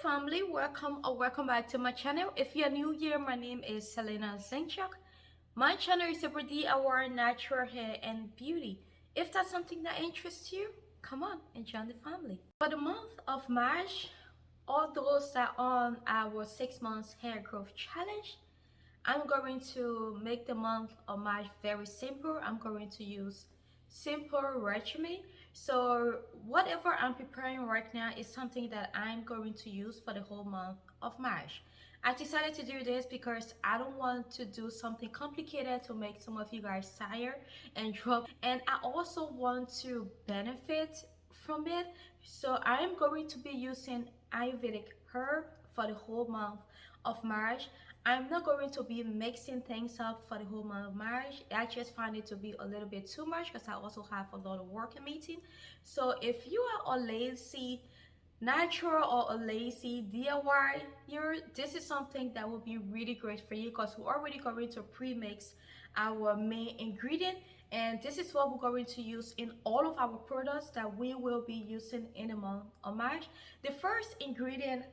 family, welcome or welcome back to my channel. If you're new here, my name is Selina Zinchuk. My channel is about DIY natural hair and beauty. If that's something that interests you, come on and join the family. For the month of March, all those that are on our 6 months hair growth challenge, I'm going to make the month of March very simple. I'm going to use simple regimen. So whatever I'm preparing right now is something that I'm going to use for the whole month of March. I decided to do this because I don't want to do something complicated to make some of you guys tired and drop, and I also want to benefit from it. So I'm going to be using Ayurvedic herb for the whole month of March. I'm not going to be mixing things up for the whole month of March. I just find it to be a little bit too much because I also have a lot of work and meeting. So if you are a lazy natural or a lazy DIY here, this is something that will be really great for you because we're already going to pre-mix our main ingredient, and this is what we're going to use in all of our products that we will be using in the month of March. The first ingredient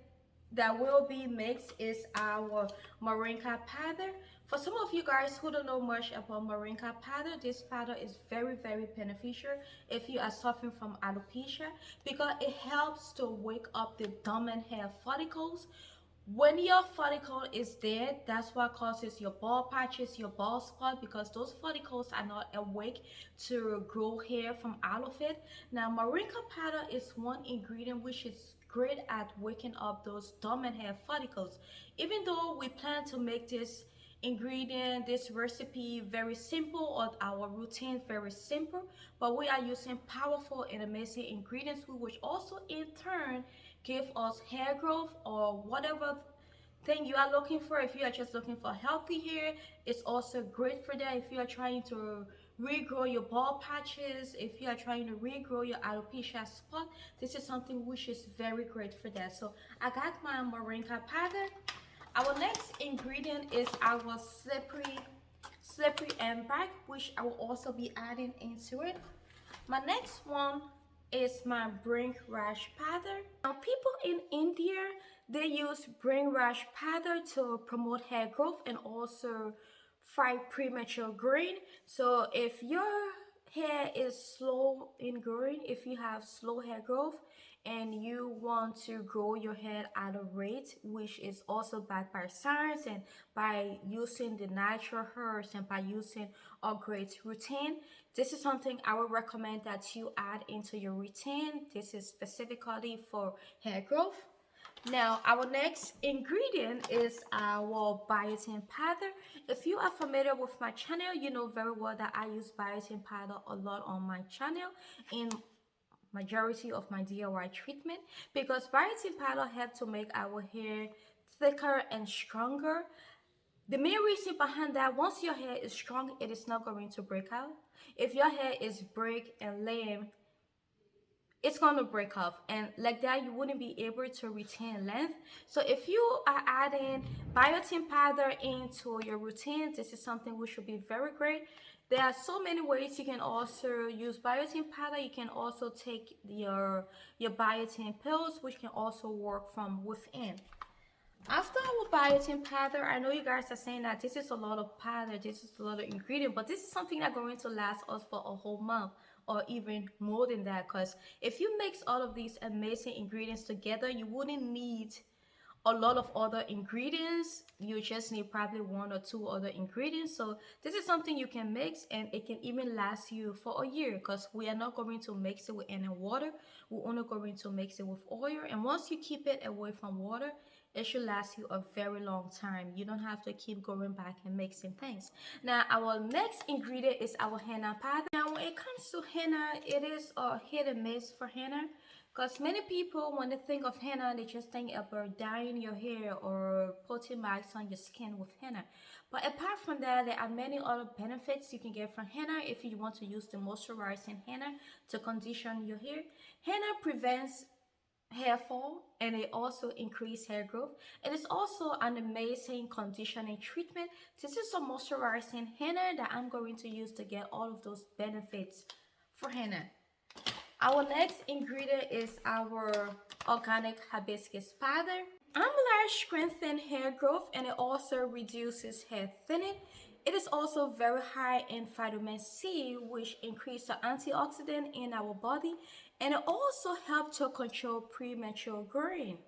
that will be mixed is our Moringa powder. For some of you guys who don't know much about Moringa powder, this powder is very beneficial if you are suffering from alopecia because it helps to wake up the dormant hair follicles. When your follicle is dead, that's what causes your bald patches, your bald spot, because those follicles are not awake to grow hair from out of it. Now Moringa powder is one ingredient which is great at waking up those dormant hair follicles. Even though we plan to make this ingredient, this recipe very simple, or our routine very simple, but we are using powerful and amazing ingredients which also in turn give us hair growth or whatever thing you are looking for. If you are just looking for healthy hair, it's also great for that. If you are trying to regrow your bald patches, if you are trying to regrow your alopecia spot, this is something which is very great for that. So I got my Moringa powder. Our next ingredient is our slippery amber, which I will also be adding into it. My next one is my Bhringaraj powder. Now people in India, they use Bhringaraj powder to promote hair growth and also fight premature growing. So if your hair is slow in growing, if you have slow hair growth and you want to grow your hair at a rate which is also backed by science and by using the natural herbs and by using a great routine, this is something I would recommend that you add into your routine. This is specifically for hair growth. Now our next ingredient is our biotin powder. If you are familiar with my channel, you know very well that I use biotin powder a lot on my channel in majority of my DIY treatment, because biotin powder helps to make our hair thicker and stronger. The main reason behind that, once your hair is strong, it is not going to break out. If your hair is break and lame, it's going to break off, and like that you wouldn't be able to retain length. So if you are adding biotin powder into your routine, this is something which should be very great. There are so many ways you can also use biotin powder. You can also take your biotin pills, which can also work from within. After our biotin powder, I know you guys are saying that this is a lot of powder, this is a lot of ingredient, but this is something that's going to last us for a whole month or even more than that, because if you mix all of these amazing ingredients together, you wouldn't need a lot of other ingredients. You just need probably one or two other ingredients. So this is something you can mix and it can even last you for a year, because we are not going to mix it with any water. We're only going to mix it with oil, and once you keep it away from water, it should last you a very long time. You don't have to keep going back and mixing things. Now our next ingredient is our henna powder. Now when it comes to henna, it is a hit and miss for henna, because many people, when they think of henna, they just think about dyeing your hair or putting marks on your skin with henna. But apart from that, there are many other benefits you can get from henna if you want to use the moisturizing henna to condition your hair. Henna prevents hair fall and it also increases hair growth. It is also an amazing conditioning treatment. This is a moisturizing henna that I'm going to use to get all of those benefits for henna. Our next ingredient is our organic hibiscus powder. Amla strengthens hair growth and it also reduces hair thinning. It is also very high in vitamin C, which increases the antioxidant in our body, and it also helps to control premature growing.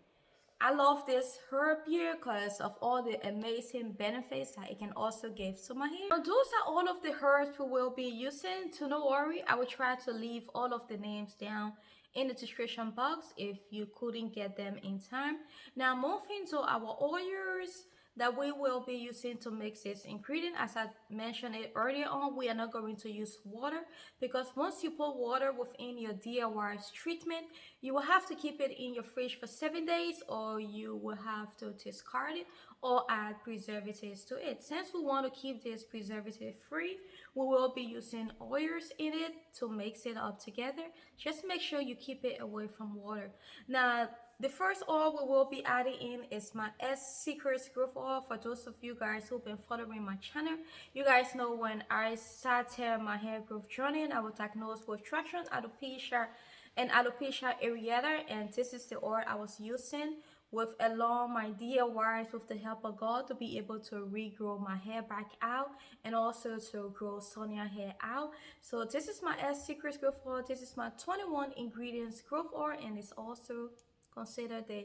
I love this herb here because of all the amazing benefits that it can also give to my hair. Now, those are all of the herbs we will be using. So no worry, I will try to leave all of the names down in the description box if you couldn't get them in time. Now moving to our oils that we will be using to mix this ingredient. As I mentioned it earlier on, we are not going to use water because once you put water within your DIY treatment, you will have to keep it in your fridge for 7 days, or you will have to discard it or add preservatives to it. Since we want to keep this preservative free, we will be using oils in it to mix it up together. Just make sure you keep it away from water. Now, the first oil we will be adding in is my Secrets Growth Oil. For those of you guys who've been following my channel, you guys know when I started my hair growth journey, I was diagnosed with traction, alopecia, and alopecia areata, and this is the oil I was using with along my DIYs with the help of God to be able to regrow my hair back out and also to grow Sonia hair out. So this is my Secrets Growth Oil. This is my 21 ingredients growth oil, and it's also considered the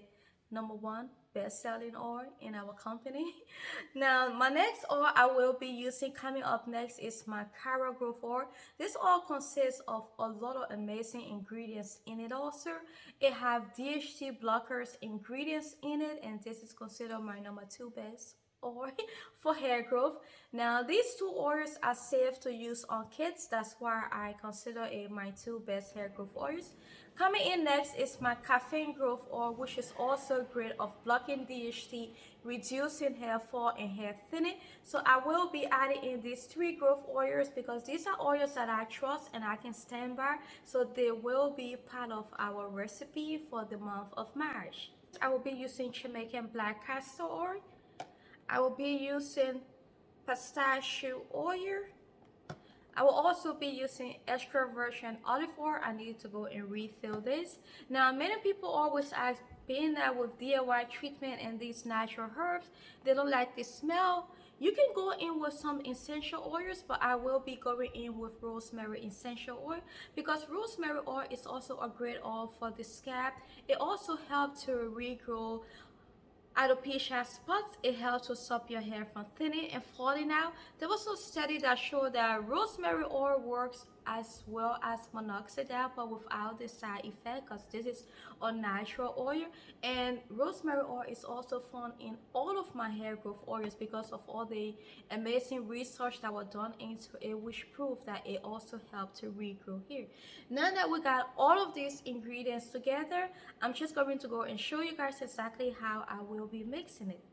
#1 best-selling oil in our company. Now my next oil I will be using coming up next is my Cara Growth Oil. This oil consists of a lot of amazing ingredients in it. Also it have DHT blockers ingredients in it, and this is considered my #2 best oil for hair growth. Now these two oils are safe to use on kids, that's why I consider it my 2 best hair growth oils. Coming in next is my Caffeine Growth Oil, which is also great of blocking DHT, reducing hair fall and hair thinning. So I will be adding in these 3 growth oils because these are oils that I trust and I can stand by, so they will be part of our recipe for the month of March. I will be using Jamaican black castor oil. I will be using pistachio oil. I will also be using extra virgin olive oil. I need to go and refill this. Now, many people always ask, being that with DIY treatment and these natural herbs, they don't like the smell. You can go in with some essential oils, but I will be going in with rosemary essential oil because rosemary oil is also a great oil for the scalp. It also helps to regrow alopecia spots. It helps to stop your hair from thinning and falling out. There was a study that showed that rosemary oil works as well as minoxidil, but without the side effect, because this is a natural oil. And rosemary oil is also found in all of my hair growth oils because of all the amazing research that was done into it, which proved that it also helped to regrow hair. Now that we got all of these ingredients together, I'm just going to go and show you guys exactly how I will be mixing it.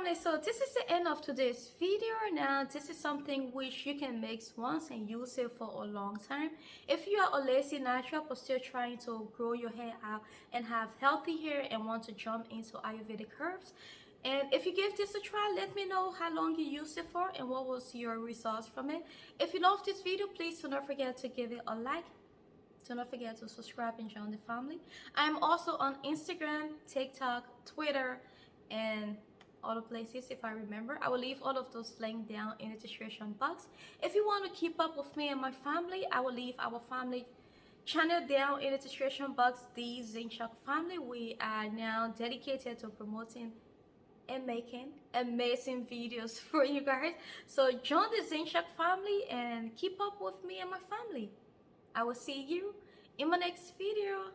family, so this is the end of today's video. Now this is something which you can mix once and use it for a long time. If you are a lazy natural but still trying to grow your hair out and have healthy hair and want to jump into Ayurvedic herbs, and if you give this a try, let me know how long you used it for and what was your results from it. If you love this video, please do not forget to give it a like. Do not forget to subscribe and join the family. I am also on Instagram, TikTok, Twitter, and other places if I remember. I will leave all of those links down in the description box. If you want to keep up with me and my family, I will leave our family channel down in the description box, the Zinchuk family. We are now dedicated to promoting and making amazing videos for you guys. So join the Zinchuk family and keep up with me and my family. I will see you in my next video.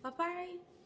Bye bye.